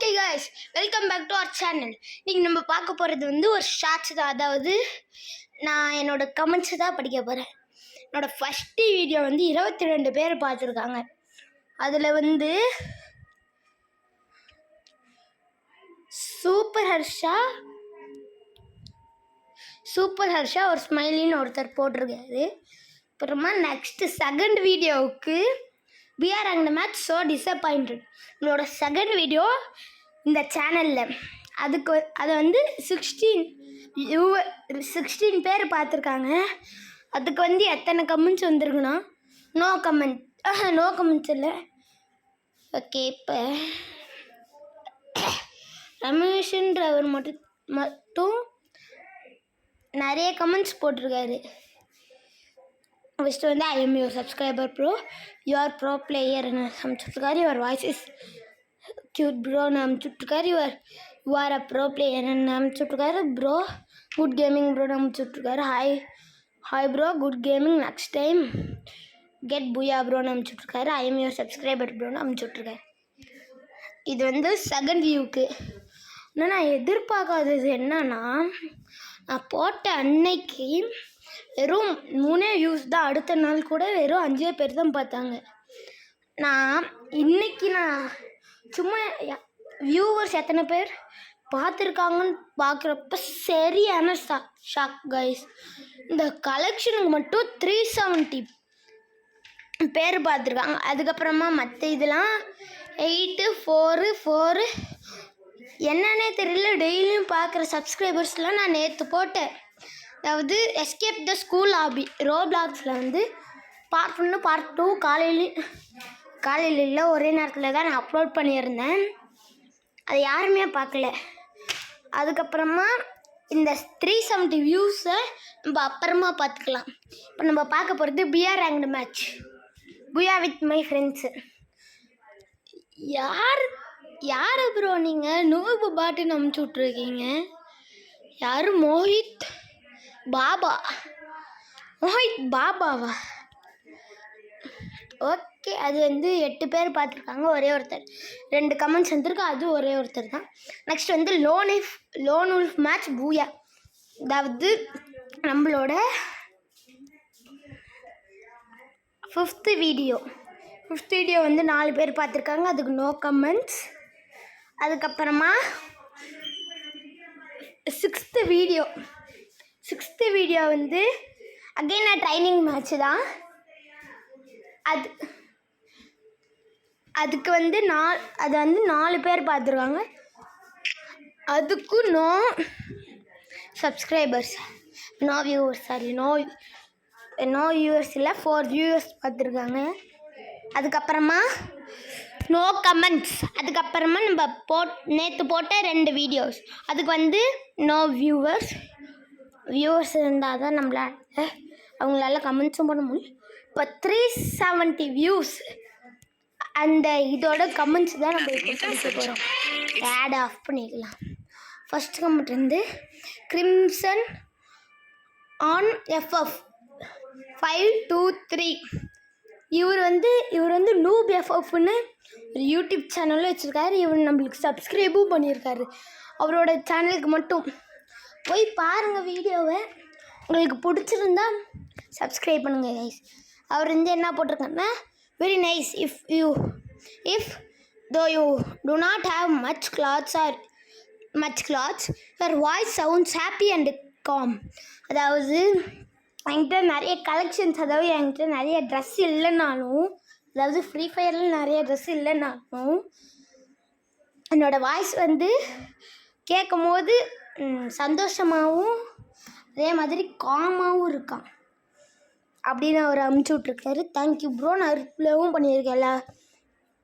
Hey guys welcome back to our channel. இன்னைக்கு நம்ம பார்க்க போகிறது வந்து ஒரு ஷார்ட்ஸ் தான். அதாவது நான் என்னோட கமெண்ட்ஸ் தான் படிக்க போகிறேன். என்னோட ஃபஸ்ட்டு வீடியோ வந்து 22 பேர் பார்த்துருக்காங்க. அதில் வந்து சூப்பர் ஹர்ஷா ஒரு ஸ்மைலின்னு ஒருத்தர் போட்டிருக்காரு. அப்புறமா நெக்ஸ்ட்டு செகண்ட் வீடியோவுக்கு we are ranked match so disappointed. நம்மளோட செகண்ட் வீடியோ இந்த சேனலில் அதை வந்து 16 பேர் பார்த்துருக்காங்க. அதுக்கு வந்து எத்தனை கமெண்ட்ஸ் வந்திருக்குன்னா நோ கமெண்ட்ஸ் இல்லை. ஓகே, இப்போ ரமேஷ்ன்றவர் மட்டும் நிறைய கமெண்ட்ஸ் போட்டிருக்காரு. ஃபஸ்ட்டு வந்து I am your subscriber bro, your bro பிளேயர்னு அனுப்பிச்சுட்ருக்காரு. யுவர் வாய்ஸ் இஸ் க்யூட் ப்ரோன்னு அனுப்பிச்சுட்ருக்காரு. யூ ஆர் அ ப்ரோ பிளேயர்னு அனுப்பிச்சுட்ருக்காரு. ப்ரோ குட் கேமிங் ப்ரோன்னு அனுப்பிச்சுட்ருக்காரு. Hi bro good gaming, next time get booyah ப்ரோன்னு அனுப்பிச்சுட்ருக்காரு. ஐ எம் யுவர் சப்ஸ்கிரைபர் ப்ரோன்னு அனுப்பிச்சுட்ருக்காரு. இது வந்து செகண்ட் வியூக்கு. ஆனால் நான் எதிர்பார்க்காதது என்னன்னா, நான் போட்ட அன்னைக்கு வெறும் 3 வியூஸ் தான். அடுத்த நாள் கூட வெறும் 5 பேர் தான் பார்த்தாங்க. இன்னைக்கு நான் சும்மா வியூவர்ஸ் எத்தனை பேர் பார்த்துருக்காங்கன்னு பார்க்குறப்ப சரியான ஷாக் கைஸ். இந்த கலெக்ஷனுக்கு மட்டும் 370 பேர் பார்த்துருக்காங்க. அதுக்கப்புறமா மற்ற இதெல்லாம் 8 4 என்னன்னே தெரியல. டெய்லியும் பார்க்குற சப்ஸ்கிரைபர்ஸ்லாம் நான் நேற்று போட்டேன். அதாவது எஸ்கேப் த ஸ்கூல் ஆபி ரோப்ளாக்ஸில் வந்து பார்ட் 1 பார்ட் 2 காலையில் இல்லை ஒரே நேரத்தில் தான் நான் அப்லோட் பண்ணியிருந்தேன். அதை யாருமே பார்க்கல. அதுக்கப்புறமா இந்த 370 வியூஸை நம்ம அப்புறமா பார்த்துக்கலாம். இப்போ நம்ம பார்க்க போகிறது BR ranked match booyah with my friends. யார் ப்ரோ நீங்கள் நூபு பாட்டுன்னு அமுச்சு விட்ருக்கீங்க? யார் மோஹித் பாபாவா? ஓகே, அது வந்து 8 பேர் பார்த்துருக்காங்க. ஒரே ஒருத்தர் 2 கமெண்ட்ஸ் வந்துருக்கு. அது ஒரே ஒருத்தர் தான். நெக்ஸ்ட் வந்து லோன் உல்ஃப் மேட்ச் பூயா. அதாவது நம்மளோட 5th வீடியோ வந்து 4 பேர் பார்த்துருக்காங்க. அதுக்கு நோ கமெண்ட்ஸ். அதுக்கப்புறமா 6th வீடியோ வந்து அகெயின் ட்ரைனிங் மேட்ச்சு தான். அதுக்கு வந்து 4 பேர் பார்த்துருக்காங்க. அதுக்கும் நோ சப்ஸ்கிரைபர்ஸ், நோ வியூவர்ஸ் இல்லை, 4 வியூவர்ஸ் பார்த்துருக்காங்க. அதுக்கப்புறமா நோ கமெண்ட்ஸ். அதுக்கப்புறமா நம்ம நேற்று போட்ட 2 வீடியோஸ் அதுக்கு வந்து நோ வியூவர்ஸ் இருந்தால் தான் அவங்களால கமெண்ட்ஸும் பண்ண முடியும். இப்போ 370 வியூஸ். அந்த இதோட கமெண்ட்ஸ் தான் நம்ம இப்போ படிக்க போகிறோம். ஆட் ஆஃப் பண்ணிக்கலாம். ஃபஸ்ட் கமெண்ட் வந்து கிரிம்சன் ஆன் FF 523. இவர் வந்து நூப் FFன்னு ஒரு யூடியூப் சேனலும் வச்சுருக்காரு. இவர் நம்மளுக்கு சப்ஸ்கிரைபும் பண்ணியிருக்காரு. அவரோட சேனலுக்கு மட்டும் போய் பாருங்கள் வீடியோவை. உங்களுக்கு பிடிச்சிருந்தா சப்ஸ்கிரைப் பண்ணுங்கள் கைஸ். அவர் வந்து என்ன போட்டிருக்காருன்னா, very nice if though you to not have much clothes your voice sounds happy and com. அதாவது என்கிட்ட நிறைய கலெக்ஷன்ஸ், அதாவது என்கிட்ட நிறைய ட்ரெஸ் இல்லைனாலும், அதாவது ஃப்ரீ ஃபயரில் நிறைய ட்ரெஸ் இல்லைனாலும் என்னோடய வாய்ஸ் வந்து கேட்கும் போது சந்தோஷமாகவும் அதே மாதிரி காமாகவும் இருக்கான் அப்படின்னு அவர் அமுச்சு விட்ருக்காரு. Thank you bro. நான் ரிப்ளைவும் பண்ணியிருக்கேன் எல்லா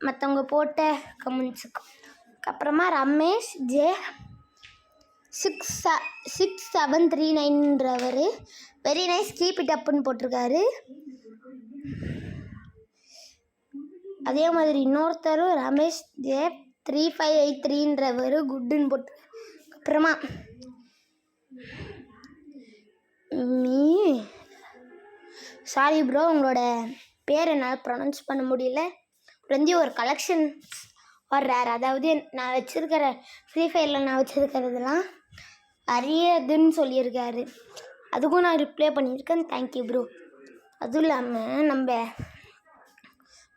மற்றவங்க போட்ட கமெண்ட்ஸுக்கும். அப்புறமா ரமேஷ் ஜே 6739ன்றவர் வெரி நைஸ் கீப் இட் அப்புன்னு போட்டிருக்காரு. அதே மாதிரி இன்னொருத்தரும் ரமேஷ் ஜே 3583ன்றவர் குட்டுன்னு போட்டிருக்காரு. அப்புறமா சாரி ப்ரோ, உங்களோட பேர் என்னால் ப்ரொனவுன்ஸ் பண்ண முடியல. வந்து ஒரு ஆர் ரேர். அதாவது நான் வச்சுருக்கிற ஃப்ரீ ஃபயரில் நான் வச்சுருக்கிறதுலாம் அரியதுன்னு சொல்லியிருக்காரு. அதுக்கும் நான் ரிப்ளை பண்ணியிருக்கேன். Thank you bro. அதுவும் இல்லாமல் நம்ம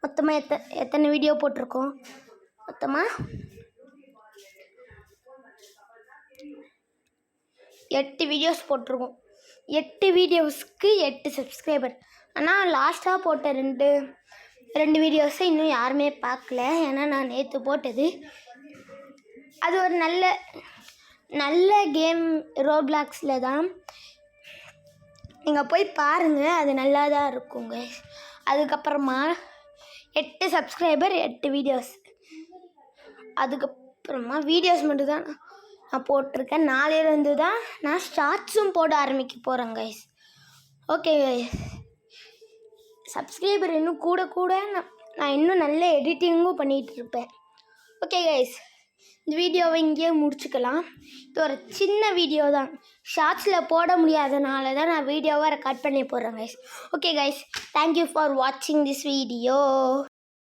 மொத்தமாக எத்தனை வீடியோ போட்டிருக்கோம்? மொத்தமாக 8 வீடியோஸ் போட்டிருக்கோம். 8 வீடியோஸ்க்கு 8 சப்ஸ்கிரைபர். ஆனால் லாஸ்ட்டாக போட்ட ரெண்டு வீடியோஸை இன்னும் யாருமே பார்க்கல. ஏன்னா நான் நேற்று போட்டது. அது ஒரு நல்ல கேம் ரோப்ளாக்ஸில் தான். நீங்கள் போய் பாருங்கள், அது நல்லா தான் இருக்குங்க. அதுக்கப்புறமா 8 சப்ஸ்கிரைபர் 8 வீடியோஸ். அதுக்கப்புறமா வீடியோஸ் மட்டும்தான் நான் போட்டிருக்கேன். நாளையிலேருந்து தான் நான் ஷார்ட்ஸும் போட ஆரம்பிக்க போகிறேன் கைஸ். ஓகே கைஸ், சப்ஸ்கிரைபர் இன்னும் கூட நான் இன்னும் நல்ல எடிட்டிங்கும் பண்ணிகிட்ருப்பேன். ஓகே கைஸ், இந்த வீடியோவை இங்கேயே முடிச்சுக்கலாம். இது ஒரு சின்ன வீடியோ தான். ஷார்ட்ஸில் போட முடியாதனால தான் நான் வீடியோவை ரெக்கார்ட் பண்ணி போடுறேன் guys. Okay guys, thank you for வாட்சிங் திஸ் வீடியோ.